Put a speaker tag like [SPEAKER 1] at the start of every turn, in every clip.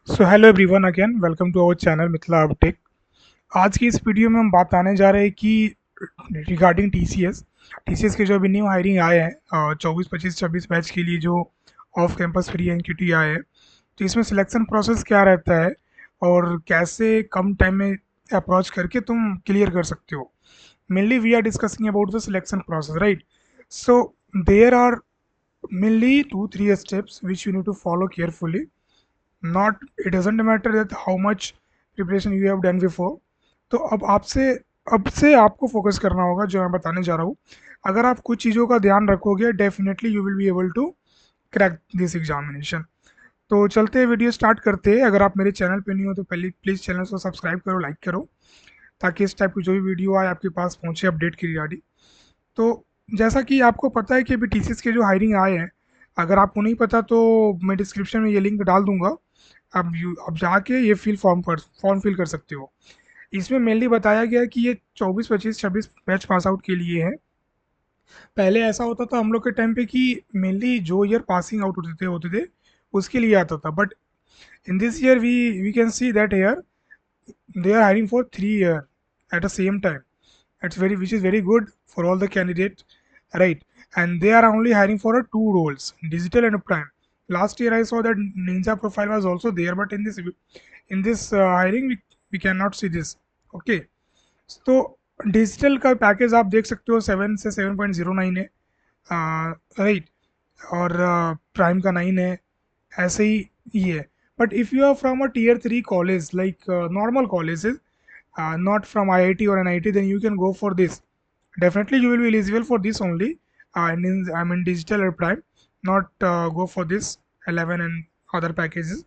[SPEAKER 1] So hello everyone again welcome to our channel Mithila Uptech. आज की इस वीडियो में हम बात आने जा रहे हैं कि रिगार्डिंग टीसीएस के जो अभी न्यू हायरिंग आए हैं 24 25 26 बैच के लिए जो ऑफ कैंपस फ्री एनक्यूटी आए हैं। तो इसमें सिलेक्शन प्रोसेस क्या रहता है और कैसे कम टाइम में अप्रोच करके तुम क्लियर कर सकते हो। Mainly we are discussing about the selection process, right? So there are mainly 2 3 steps which you need to follow carefully. Not, it doesn't matter that how much preparation you have done before. तो अब से आपको focus करना होगा जो मैं बताने जा रहा हूँ। अगर आप कुछ चीज़ों का ध्यान रखोगे definitely you will be able to crack this examination. तो चलते हैं, वीडियो स्टार्ट करते हैं। अगर आप मेरे चैनल पे नहीं हो तो पहले प्लीज़ चैनल को सब्सक्राइब करो, लाइक करो, ताकि इस टाइप की जो भी वीडियो आए आपके पास पहुँचे अपडेट की रिगार्डिंग। तो जैसा कि आपको पता है कि अभी टीसीएस के जो हायरिंग आए हैं, अगर आपको नहीं पता तो मैं डिस्क्रिप्शन में ये लिंक डाल दूंगा। अब जाके ये फॉर्म फिल कर सकते हो। इसमें मेनली बताया गया है कि ये 24 25 26 बैच पास आउट के लिए है। पहले ऐसा होता था हम लोग के टाइम पे कि मेनली जो ईयर पासिंग आउट होते थे उसके लिए आता था। But in this year we can see that year they are hiring for 3 year at the same time. It's very, which is very good for all the candidates, right? And they are only hiring for two roles, digital and prime. Last year I saw that Ninja profile was also there, but in this hiring we cannot see this. Okay, तो digital का package आप देख सकते हो 7 से 7.09 है, right? और prime का 9 है, ऐसे ही ये है। But if you are from a tier 3 college like normal colleges, not from IIT or NIT, then you can go for this. Definitely, you will be eligible for this only. I mean, digital or prime, not go for this 11 and other packages.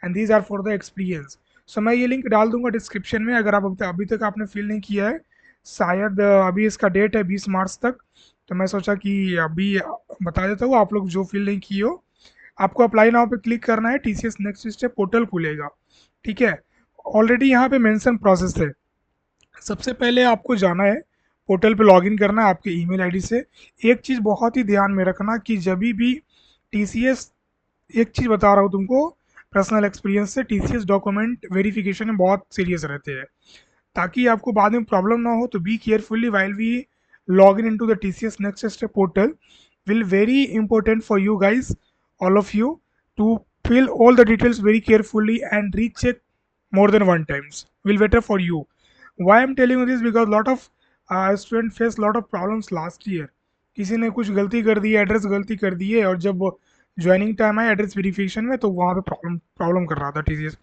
[SPEAKER 1] And these are for the experience. So मैं ये link डाल दूंगा description में। अगर आप अभी तक आपने फिल नहीं किया है, शायद अभी इसका डेट है 20 मार्च तक, तो मैं सोचा कि अभी बता देता हूँ। आप लोग जो फिल नहीं किए हो, आपको अप्लाई नाउ पे क्लिक करना है। टीसीएस नेक्स्ट स्टेप पोर्टल खुलेगा, ठीक है? ऑलरेडी यहाँ पे मेंशन प्रोसेस है। सबसे पहले आपको जाना है, पोर्टल पे लॉगिन करना है आपके ईमेल आईडी से। एक चीज़ बहुत ही ध्यान में रखना कि जब भी टीसीएस, एक चीज़ बता रहा हूँ तुमको पर्सनल एक्सपीरियंस से, टीसीएस डॉक्यूमेंट वेरिफिकेशन में बहुत सीरियस रहते हैं। ताकि आपको बाद में प्रॉब्लम ना हो, तो be carefully while we log in to the TCS next step portal. will very important for you guys, all of you, to fill all the details very carefully and recheck more than one times will better for you. Why I'm telling you this, because lot of student face lot of problems last year. किसी ने कुछ गलती कर दी है, address गलती कर दी है, और जब ज्वाइनिंग टाइम आया एड्रेस वेरिफिकेशन में तो वहाँ पे प्रॉब्लम प्रॉब्लम कर रहा था टीसीएस।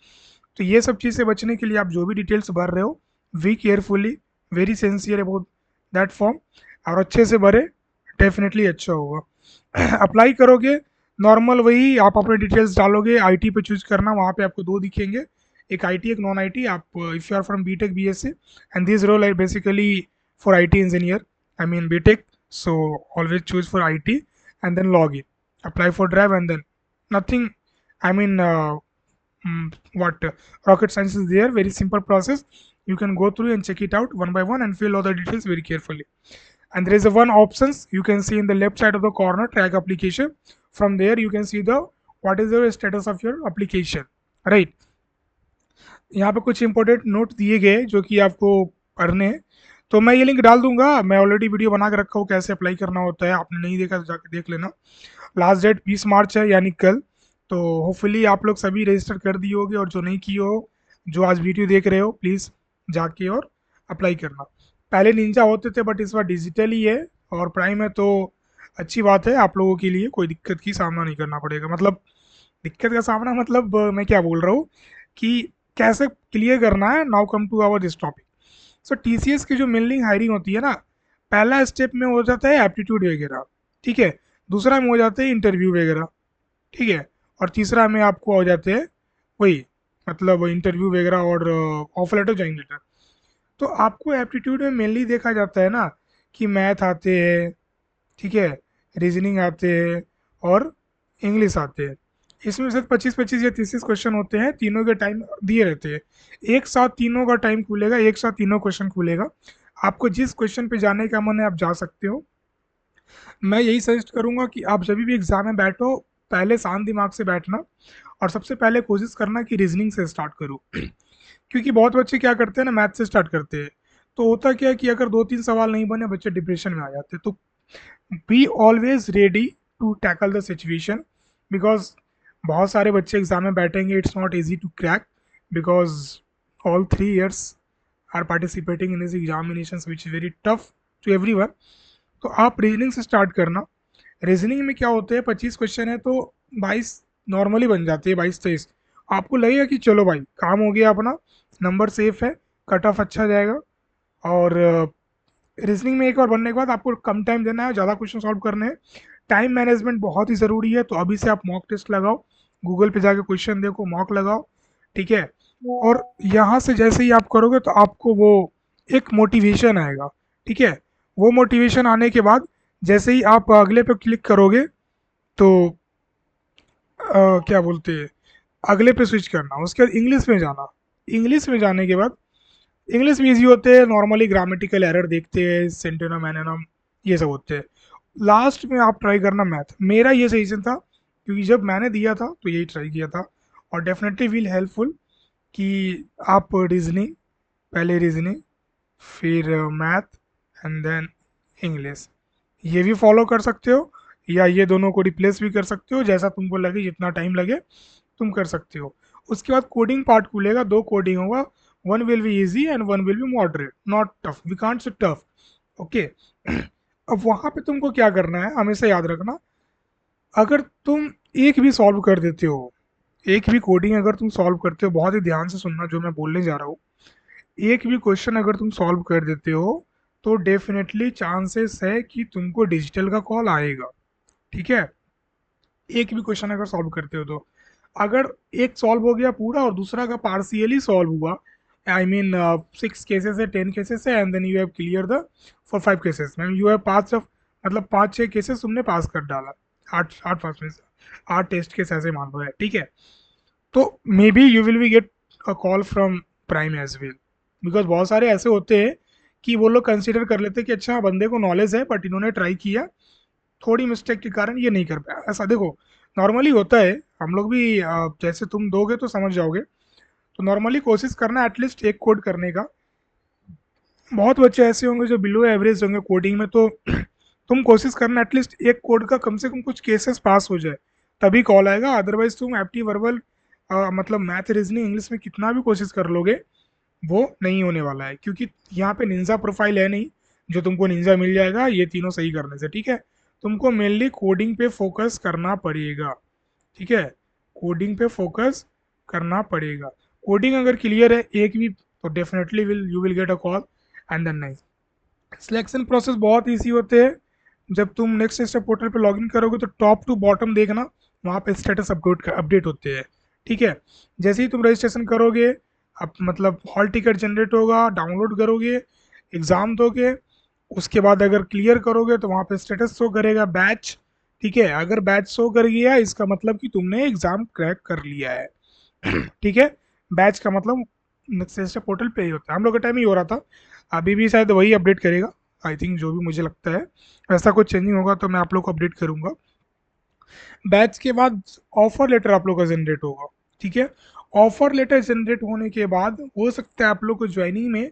[SPEAKER 1] तो ये सब चीज़ से बचने के लिए आप जो भी डिटेल्स भर रहे हो, we carefully, very sincere about that form, और अच्छे से भरे, डेफिनेटली अच्छा होगा। अप्लाई करोगे नॉर्मल वही आप अपने डिटेल्स डालोगे, आईटी पे चूज करना, वहाँ पे आपको दो दिखेंगे, एक आईटी एक नॉन आईटी। आप if you are from BTech BSc, and this role I basically for IT engineer, I mean BTech, so always choose for IT and then log in, apply for drive, and then nothing, I mean, what rocket science is there, very simple process. You can go through and check it out one by one and fill all the details very carefully. And there is a one options you can see in the left side of the corner, track application. From there you can see the what is the status of your application, right? यहाँ पे कुछ important note दिए गए जो कि आपको पढ़ने हैं। तो मैं ये लिंक डाल दूंगा, मैं ऑलरेडी वीडियो बना के रखा हूँ कैसे अप्लाई करना होता है, आपने नहीं देखा तो जाके देख लेना। लास्ट डेट 20 मार्च है, यानी कल। तो होपफुली आप लोग सभी रजिस्टर कर दिए होगे, और जो नहीं किए हो, जो आज वीडियो देख रहे हो, प्लीज़ जाके और अप्लाई करना। पहले निंजा होते थे बट इस बार डिजिटल ही है और प्राइम है, तो अच्छी बात है, आप लोगों के लिए कोई दिक्कत की सामना नहीं करना पड़ेगा। मतलब दिक्कत का सामना, मतलब मैं क्या बोल रहा हूँ कि कैसे क्लियर करना है। Now come to our this topic. So TCS की जो मेनली हायरिंग होती है ना, पहला स्टेप में हो जाता है एप्टीट्यूड वगैरह, ठीक है? दूसरा में हो जाते हैं इंटरव्यू वगैरह, ठीक है? और तीसरा में आपको हो जाते हैं वही, मतलब इंटरव्यू वगैरह और ऑफर लेटर, ज्वाइन लेटर। तो आपको एप्टीट्यूड में मेनली देखा जाता है ना कि मैथ आते हैं, ठीक है, रीजनिंग आते हैं और इंग्लिश आते हैं। इसमें से 25 25 या 30 क्वेश्चन होते हैं, तीनों के टाइम दिए रहते हैं। एक साथ तीनों का टाइम खुलेगा, एक साथ तीनों क्वेश्चन खुलेगा। आपको जिस क्वेश्चन पे जाने का मन है आप जा सकते हो। मैं यही सजेस्ट करूंगा कि आप जब भी एग्जाम में बैठो, पहले शांत दिमाग से बैठना और सबसे पहले कोशिश करना कि रीजनिंग से स्टार्ट करो। क्योंकि बहुत बच्चे क्या करते हैं ना, मैथ से स्टार्ट करते हैं, तो होता क्या है कि अगर 2-3 सवाल नहीं बने बच्चे डिप्रेशन में आ जाते हैं। तो be always ready to tackle the situation, because बहुत सारे बच्चे एग्जाम में बैठेंगे, it's not easy to crack, because all 3 years are participating in this examination which is very tough to every one. तो आप रीजनिंग से स्टार्ट करना। Reasoning में क्या होते हैं, 25 क्वेश्चन है तो 22 नॉर्मली बन जाती है, 22-23। आपको लगेगा कि चलो भाई काम हो गया अपना, नंबर सेफ है, कट ऑफ अच्छा जाएगा। और रीजनिंग में एक बार बनने के बाद आपको कम टाइम देना है, ज़्यादा क्वेश्चन सॉल्व करने हैं। टाइम मैनेजमेंट बहुत ही ज़रूरी है, तो अभी से आप मॉक टेस्ट लगाओ, गूगल पे जाके क्वेश्चन देखो, मॉक लगाओ, ठीक है। और यहाँ से जैसे ही आप करोगे तो आपको वो एक मोटिवेशन आएगा, ठीक है। वो मोटिवेशन आने के बाद जैसे ही आप अगले पे क्लिक करोगे तो क्या बोलते हैं, अगले पे स्विच करना, उसके बाद इंग्लिश में जाना। इंग्लिश में जाने के बाद इंग्लिश में ईजी होते हैं, नॉर्मली ग्रामेटिकल एरर देखते हैं, सेंटेनम एनोनम ये सब होते हैं। लास्ट में आप ट्राई करना मैथ। मेरा ये सजेशन था क्योंकि जब मैंने दिया था तो यही ट्राई किया था, और डेफिनेटली विल हेल्पफुल कि आप रीजनिंग, पहले रीजनिंग, फिर मैथ, एंड देन इंग्लिश, ये भी फॉलो कर सकते हो, या ये दोनों को रिप्लेस भी कर सकते हो, जैसा तुमको लगे, जितना टाइम लगे तुम कर सकते हो। उसके बाद कोडिंग पार्ट खुलेगा, 2 कोडिंग होगा, one will be easy and one will be moderate, not tough, we can't say tough, okay. अब वहां पे तुमको क्या करना है, हमेशा याद रखना, अगर तुम एक भी सॉल्व कर देते हो, एक भी कोडिंग अगर तुम सॉल्व करते हो, बहुत ही ध्यान से सुनना जो मैं बोलने जा रहा हूँ, एक भी क्वेश्चन अगर तुम सॉल्व कर देते हो तो डेफिनेटली चांसेस है कि तुमको डिजिटल का कॉल आएगा, ठीक है। एक भी क्वेश्चन अगर सॉल्व करते हो तो, अगर एक सॉल्व हो गया पूरा और दूसरा का पार्शियली सॉल्व हुआ, आई मीन 6 केसेस है, 10 केसेस है, and then you have clear the for 5 cases, ma'am you have pass off, मतलब 5-6 केसेस तुमने पास कर डाला, आठ आठ पास में से 8 टेस्ट केस ऐसे मान लो है, ठीक है। तो maybe you will be get a call from prime as well, because बहुत सारे ऐसे होते हैं कि वो लोग कंसिडर कर लेते हैं कि अच्छा बंदे को नॉलेज है बट इन्होंने ट्राई किया, थोड़ी मिस्टेक के कारण ये नहीं कर पाया, ऐसा देखो नॉर्मली होता है। हम लोग भी जैसे तुम दोगे तो समझ जाओगे, तो नॉर्मली कोशिश करना एटलीस्ट एक कोड करने का। बहुत बच्चे ऐसे होंगे जो बिलो एवरेज होंगे कोडिंग में, तो तुम कोशिश करना एटलीस्ट एक कोड का कम से कम कुछ केसेस पास हो जाए, तभी कॉल आएगा। अदरवाइज तुम एप्टी वर्बल मतलब मैथ रीजनिंग इंग्लिश में कितना भी कोशिश कर लोगे, वो नहीं होने वाला है, क्योंकि यहाँ पे निंजा प्रोफाइल है नहीं जो तुमको निंजा मिल जाएगा ये तीनों सही करने से, ठीक है। तुमको मेनली कोडिंग पे फोकस करना पड़ेगा, ठीक है। कोडिंग पे फोकस करना पड़ेगा। कोडिंग अगर क्लियर है एक भी, तो definitely will you will get a call, and then nice. Selection process बहुत ईजी होते हैं। जब तुम नेक्स्ट स्टेप पोर्टल पे लॉगिन करोगे तो टॉप टू बॉटम देखना, वहाँ पे स्टेटस अपडेट होते हैं, ठीक है। जैसे ही तुम रजिस्ट्रेशन करोगे, अब मतलब हॉल टिकट जनरेट होगा, डाउनलोड करोगे, एग्ज़ाम दोगे, उसके बाद अगर क्लियर करोगे तो वहाँ पे स्टेटस शो करेगा बैच, ठीक है। अगर बैच शो कर गया इसका मतलब कि तुमने एग्ज़ाम क्रैक कर लिया है, ठीक है। बैच का मतलब नेक्स्ट पोर्टल पे ही होता है, हम लोग का टाइम ही हो रहा था, अभी भी शायद वही अपडेट करेगा, आई थिंक, जो भी मुझे लगता है। ऐसा कुछ चेंजिंग होगा तो मैं आप लोग को अपडेट करूंगा। बैच के बाद ऑफर लेटर आप लोग का जनरेट होगा, ठीक है। ऑफर लेटर जनरेट होने के बाद हो सकता है आप लोग को ज्वाइनिंग में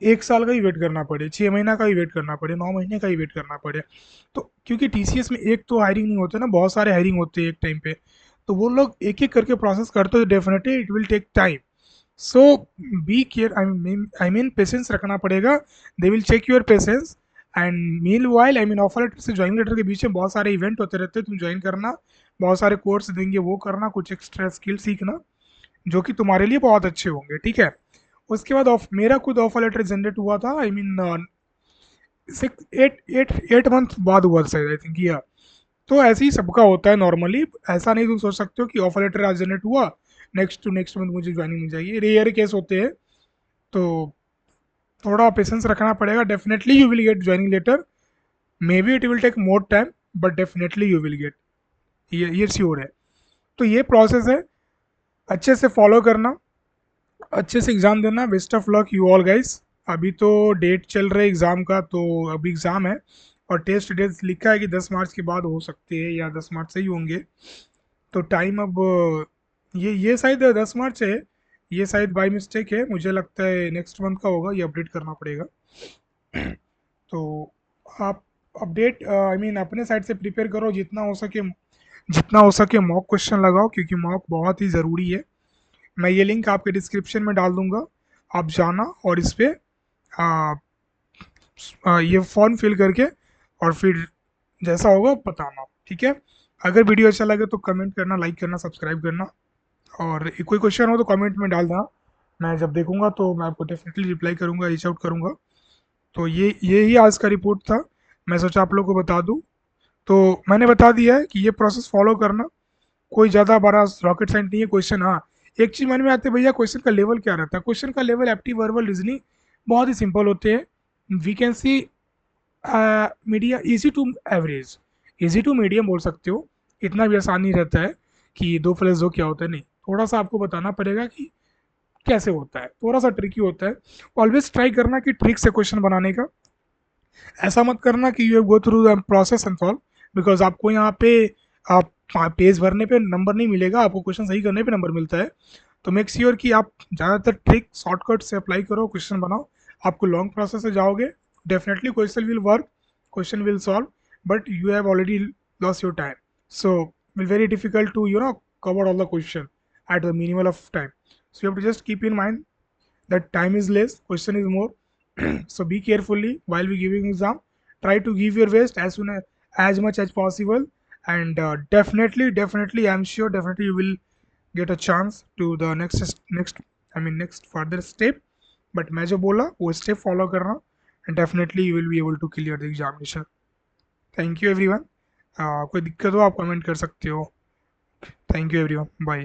[SPEAKER 1] 1 साल का ही वेट करना पड़े, 6 महीना का ही वेट करना पड़े, 9 महीने का ही वेट करना पड़े। तो क्योंकि टीसीएस में एक तो हायरिंग नहीं होता ना, बहुत सारे हायरिंग होते हैं एक टाइम पे, तो वो लोग एक एक करके प्रोसेस करते हैं, definitely it will take time. So be care, I mean patience रखना पड़ेगा, they will check your patience. And meanwhile, I mean offer letter से ज्वाइनिंग लेटर के बीच में बहुत सारे इवेंट होते रहते हैं, तुम ज्वाइन करना, बहुत सारे कोर्स देंगे वो करना, कुछ एक्स्ट्रा स्किल सीखना जो कि तुम्हारे लिए बहुत अच्छे होंगे, ठीक है। उसके बाद ऑफ मेरा खुद ऑफर लेटर जनरेट हुआ था, आई मीन 8 मंथ बाद हुआ था शायद, आई थिंक, या। तो ऐसे ही सबका होता है नॉर्मली, ऐसा नहीं तुम सोच सकते हो कि ऑफर लेटर आज जनरेट हुआ, नेक्स्ट टू नेक्स्ट मंथ मुझे ज्वाइनिंग मिल जाएगी, रेयर केस होते हैं। तो थोड़ा पेशेंस रखना पड़ेगा, definitely you will get joining letter, maybe it will take more time, but definitely you will get, ये श्योर है। तो ये प्रोसेस है, अच्छे से फॉलो करना, अच्छे से एग्ज़ाम देना, best of luck you all guys. अभी तो डेट चल रहा है एग्ज़ाम का, तो अभी एग्ज़ाम है और टेस्ट डेट्स लिखा है कि 10 मार्च के बाद हो सकते हैं या 10 मार्च से ही होंगे। तो टाइम अब ये शायद 10 मार्च है, ये शायद बाई मिस्टेक है, मुझे लगता है नेक्स्ट मंथ का होगा, ये अपडेट करना पड़ेगा। तो आप अपडेट आई मीन अपने साइड से प्रिपेयर करो जितना हो सके, जितना हो सके मॉक क्वेश्चन लगाओ, क्योंकि मॉक बहुत ही ज़रूरी है। मैं ये लिंक आपके डिस्क्रिप्शन में डाल दूंगा, आप जाना और इस पर ये फॉर्म फिल करके और फिर जैसा होगा बताना, ठीक है। अगर वीडियो अच्छा लगे तो कमेंट करना, लाइक करना, सब्सक्राइब करना, और कोई क्वेश्चन हो तो कमेंट में डाल देना। मैं जब देखूंगा तो मैं आपको डेफिनेटली रिप्लाई करूंगा, रीच आउट करूंगा। तो ये ही आज का रिपोर्ट था, मैं सोचा आप लोगों को बता दूं। तो मैंने बता दिया है कि ये प्रोसेस फॉलो करना, कोई ज़्यादा बड़ा रॉकेट साइंस नहीं है। क्वेश्चन, हाँ एक चीज़ मन में आती है, भैया क्वेश्चन का लेवल क्या रहता है। क्वेश्चन का लेवल एप्टी वर्बल रीजनिंग बहुत ही सिंपल होते हैं। We can see media easy to average, easy to medium बोल सकते हो। इतना भी आसान नहीं रहता है कि 2+2 क्या होता है, नहीं, थोड़ा सा आपको बताना पड़ेगा कि कैसे होता है, थोड़ा सा ट्रिकी होता है। ऑलवेज ट्राई करना कि ट्रिक से क्वेश्चन बनाने का, ऐसा मत करना कि you go through the process and solve, because आपको यहाँ पे आप पेज भरने पे नंबर नहीं मिलेगा, आपको क्वेश्चन सही करने पे नंबर मिलता है। तो मेक श्योर कि आप ज़्यादातर ट्रिक शॉर्टकट से अप्लाई करो, क्वेश्चन बनाओ। आपको लॉन्ग प्रोसेस से जाओगे, definitely question will work, question will solve, but you have already loss your time, so will very difficult to cover all the question at the minimal of time. So you have to just keep in mind that time is less, question is more. So be carefully while we giving exam, try to give your best as much as possible, and definitely I'm sure definitely you will get a chance to the next further step. But मैं जो बोला वो step follow करना, and definitely you will be able to clear the examination. Thank you everyone. कोई दिक्कत हो आप comment कर सकते हो। Thank you everyone, bye.